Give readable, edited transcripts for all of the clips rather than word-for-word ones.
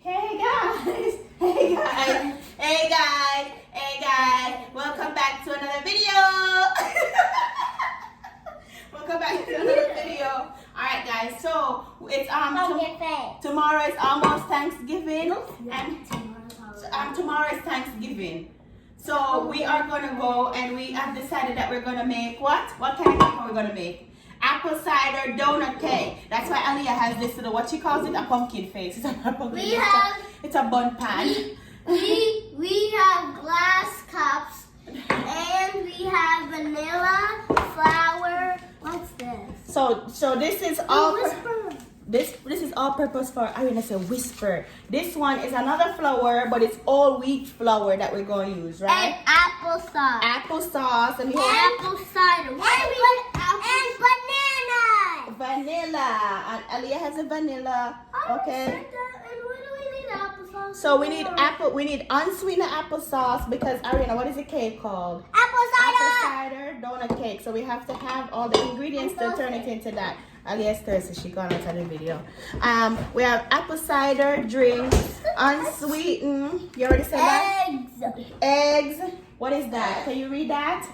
Hey guys! Hey guys! Hey guys! Hey guys! Welcome back to another video! Welcome back to another video. Alright guys, so it's tomorrow is almost Thanksgiving and tomorrow is Thanksgiving. So we are gonna go and we have decided that we're gonna make what? What kind of cake are we gonna make? Apple cider donut cake. That's why Aliyah has this little, what she calls it, a pumpkin face. It's a pumpkin. It's a bun pan. We have glass cups and we have vanilla flour. What's this? So this is all Whisper. this is all purpose for, I want to say whisper. This one is another flour, but it's all wheat flour that we're going to use, right? And applesauce. Applesauce and Apple cider. And banana. vanilla. And Aliyah has a vanilla. Okay. And what do we need applesauce? So we need unsweetened applesauce because Ariana, what is the cake called? Apple Apple cider donut cake. So we have to have all the ingredients to turn it into that. Aliyah's thirsty, she gone out of the video. We have apple cider drink, unsweetened. You already said that? Eggs. What is that? Can you read that?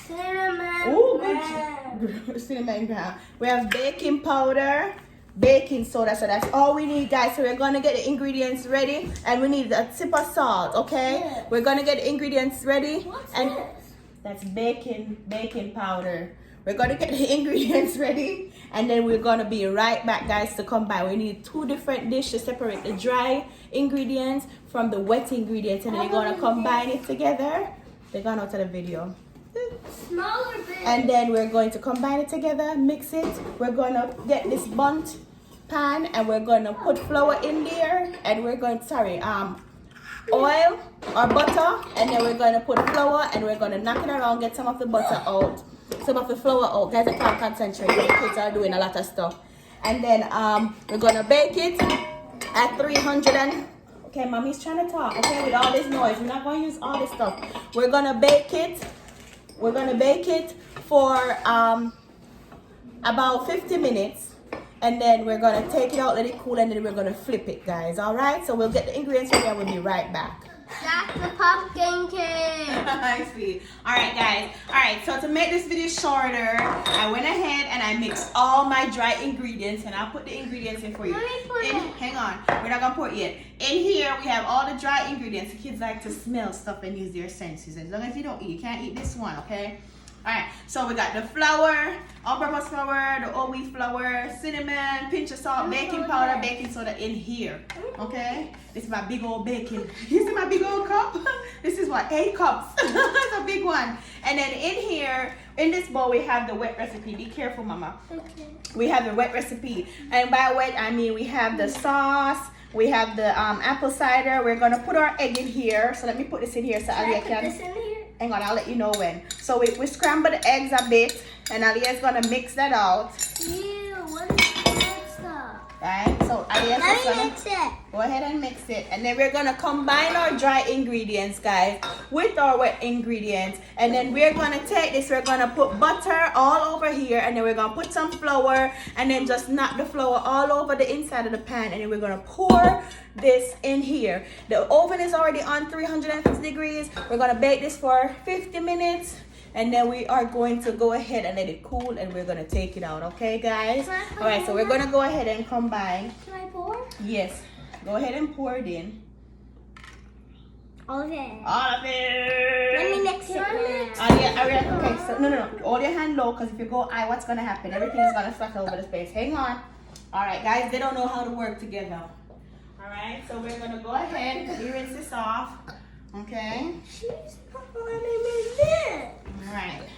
Cinnamon. Ooh, bread. good. Cinnamon brown. We have baking powder, baking soda. So that's all we need, guys. So we're gonna get the ingredients ready, and we need a tip of salt. Okay? Yes. We're gonna get the ingredients ready. What's and this? That's baking powder. We're gonna get the ingredients ready, and then we're gonna be right back, guys, to come by. We need 2 different dishes to separate the dry ingredients from the wet ingredients, and then we're gonna combine it together. They're gone out of the video. Smaller bit. And then we're going to combine it together, mix it. We're gonna get this bundt pan, and we're gonna put flour in there, and we're going to, oil or butter, and then we're gonna put flour, and we're gonna knock it around, get some of the butter out, some of the flour out. Guys, I can't concentrate. The kids are doing a lot of stuff. And then we're gonna bake it at 300 and okay, mommy's trying to talk, okay, with all this noise. We're not gonna use all this stuff. We're gonna bake it. We're gonna bake it for about 50 minutes. And then we're gonna take it out, let it cool, and then we're gonna flip it, guys. All right. So we'll get the ingredients ready, and we'll be right back. That's the pumpkin cake. I see. All right, guys. All right. So to make this video shorter, I went ahead and I mixed all my dry ingredients, and I'll put the ingredients in for you. Let me put it. Hang on. We're not gonna pour it yet. In here, we have all the dry ingredients. The kids like to smell stuff and use their senses. As long as you don't eat, you can't eat this one, okay? Alright, so we got the flour, all-purpose flour, the whole wheat flour, cinnamon, pinch of salt, baking powder, baking soda in here. Okay? This is my big old baking. You see my big old cup? This is what, 8 cups. It's a big one. And then in here, in this bowl, we have the wet recipe. Be careful, mama. Okay. We have the wet recipe. And by wet, I mean we have the sauce. We have the apple cider. We're going to put our egg in here. So let me put this in here so Aliyah can... This in here? Hang on, I'll let you know when. So we scramble the eggs a bit, and Aliyah's gonna mix that out. Ew, what is that stuff? Right? So Aliyah's just Let me gonna mix it. go ahead and mix it. And then we're gonna combine our dry ingredients, guys, with our wet ingredients. And then we're gonna take this, we're gonna put butter all over here, and then we're gonna put some flour, and then just knock the flour all over the inside of the pan, and then we're gonna pour this in here. The oven is already on 350 degrees. We're gonna bake this for 50 minutes, and then we are going to go ahead and let it cool, and we're gonna take it out. Okay, guys? All right, so we're gonna go ahead and combine. Can I pour? Yes, go ahead and pour it in. Okay. All of it. Let me mix it now. Yeah, okay, so no. Hold your hand low, because if you go high, what's gonna happen? Everything is gonna flutter over the space. Hang on. All right, guys, they don't know how to work together. All right, so we're gonna go ahead and rinse this off. Okay. She's letting me mix. All right.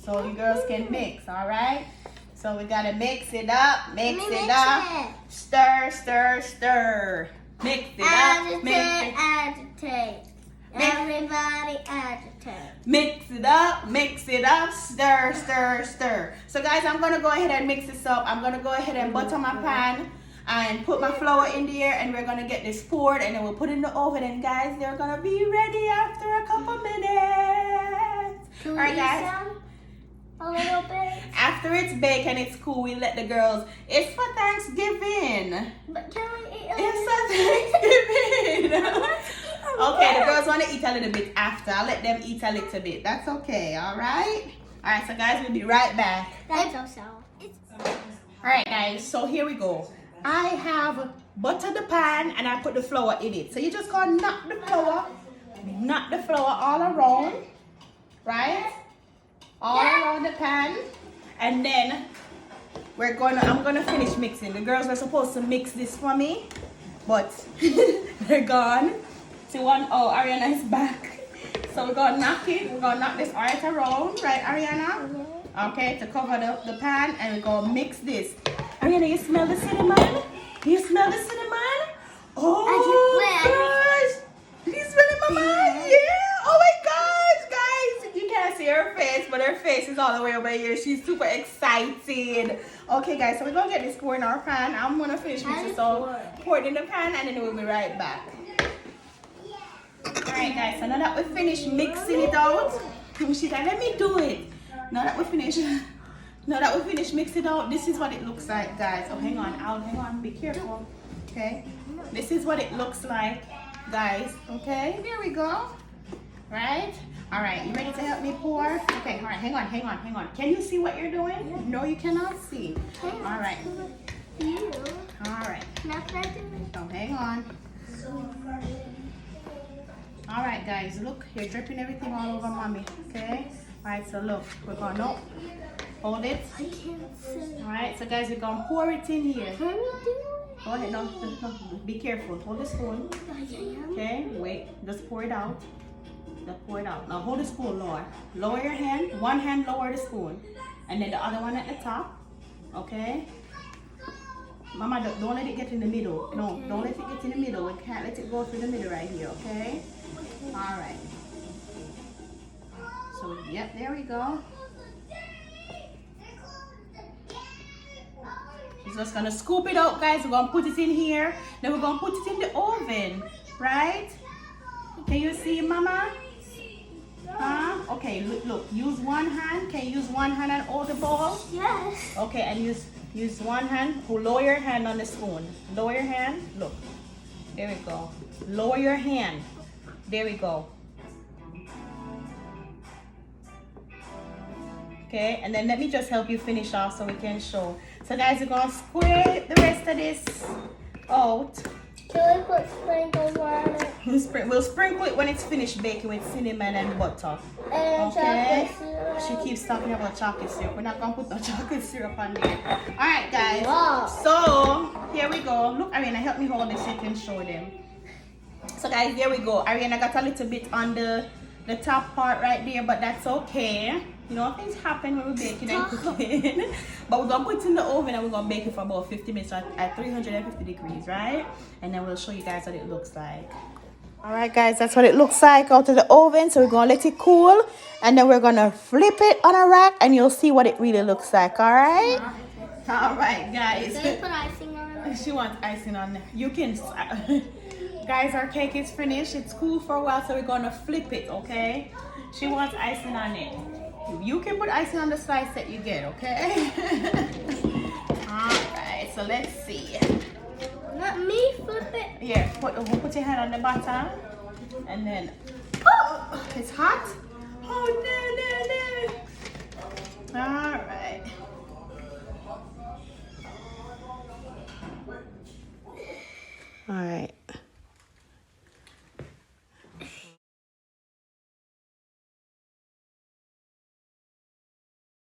So you girls can mix. All right. So we gotta mix it up. Mix it up. Stir, stir, stir. Mix it up. Mix it. Agitate. Everybody agitate. Mix it up, stir, stir, stir. So guys, I'm gonna go ahead and mix this up. I'm gonna go ahead and butter my pan and put my flour in there, and we're gonna get this poured, and then we'll put it in the oven, and guys, they're gonna be ready after a couple minutes. Can we All right, eat guys. some? A little bit. After it's baked and it's cool, we let the girls. It's for Thanksgiving. But can we eat It's a Thanksgiving. Okay, the girls want to eat a little bit after. I'll let them eat a little bit. That's okay, alright? Alright, so guys, we'll be right back. That's also. Alright guys, so here we go. I have buttered the pan and I put the flour in it. So you just gonna knock the flour all around, right? All around the pan. And then I'm gonna finish mixing. The girls were supposed to mix this for me, but they're gone. Ariana is back. So we're gonna knock this right around, right Ariana? Okay, to cover the pan, and we're gonna mix this. Ariana, you smell the cinnamon? You smell the cinnamon? Oh gosh! You smelling mama? Yeah! Oh my gosh, guys! You can't see her face, but her face is all the way over here. She's super excited. Okay guys, so we're gonna get this poured in our pan. I'm gonna finish mixing, so pour it in the pan and then we'll be right back. Alright guys, so now that we finished mixing it out, she's like, let me do it. Now that we finish mixing it out, this is what it looks like, guys. Oh, hang on, be careful. Okay, this is what it looks like, guys. Okay, there we go. Right? Alright, you ready to help me pour? Okay, alright, hang on. Can you see what you're doing? No, you cannot see. Alright. Alright. So hang on. Alright guys, look, you're dripping everything all over mommy. Okay? Alright, so look, we're gonna hold it. I can't see. Alright, so guys, we're gonna pour it in here. Can we do it? Go ahead, no, be careful. Hold the spoon. Okay, wait, just pour it out. Just pour it out. Now hold the spoon lower. Lower your hand, one hand lower the spoon. And then the other one at the top. Okay? Mama, don't let it get in the middle. No, don't let it get in the middle. We can't let it go through the middle right here, okay? Alright. So, yep, there we go. She's just gonna scoop it out, guys. We're gonna put it in here. Then we're gonna put it in the oven, right? Can you see, Mama? Huh? Okay, look. Use one hand. Can you use one hand and hold the bowl? Yes. Okay, and use one hand. Lower your hand on the spoon. Lower your hand. Look. There we go. Lower your hand. There we go. Okay, and then let me just help you finish off so we can show. So guys, we're gonna square the rest of this out. Can we put sprinkles on it? We'll sprinkle it when it's finished baking with cinnamon and butter. And okay? chocolate syrup. She keeps talking about chocolate syrup. We're not gonna put no chocolate syrup on there. Alright guys. Wow. So here we go. Look, Ariana, help me hold this so you can show them. So guys, there we go. Ariana got a little bit on the top part right there, but that's okay. You know, things happen when we're baking and cooking. But we're gonna put it in the oven and we're gonna bake it for about 50 minutes at 350 degrees, right? And then we'll show you guys what it looks like. Alright guys, that's what it looks like out of the oven. So we're gonna let it cool and then we're gonna flip it on a rack and you'll see what it really looks like, alright? Alright guys. Can you put icing on it? She wants icing on there. You can guys, our cake is finished. It's cool for a while, so we're gonna flip it, okay? She wants icing on it. You can put icing on the slice that you get, okay? Alright, so let's see. Let me flip it. Yeah, put your hand on the bottom. And then, oh, it's hot. Oh, no. Alright. Alright.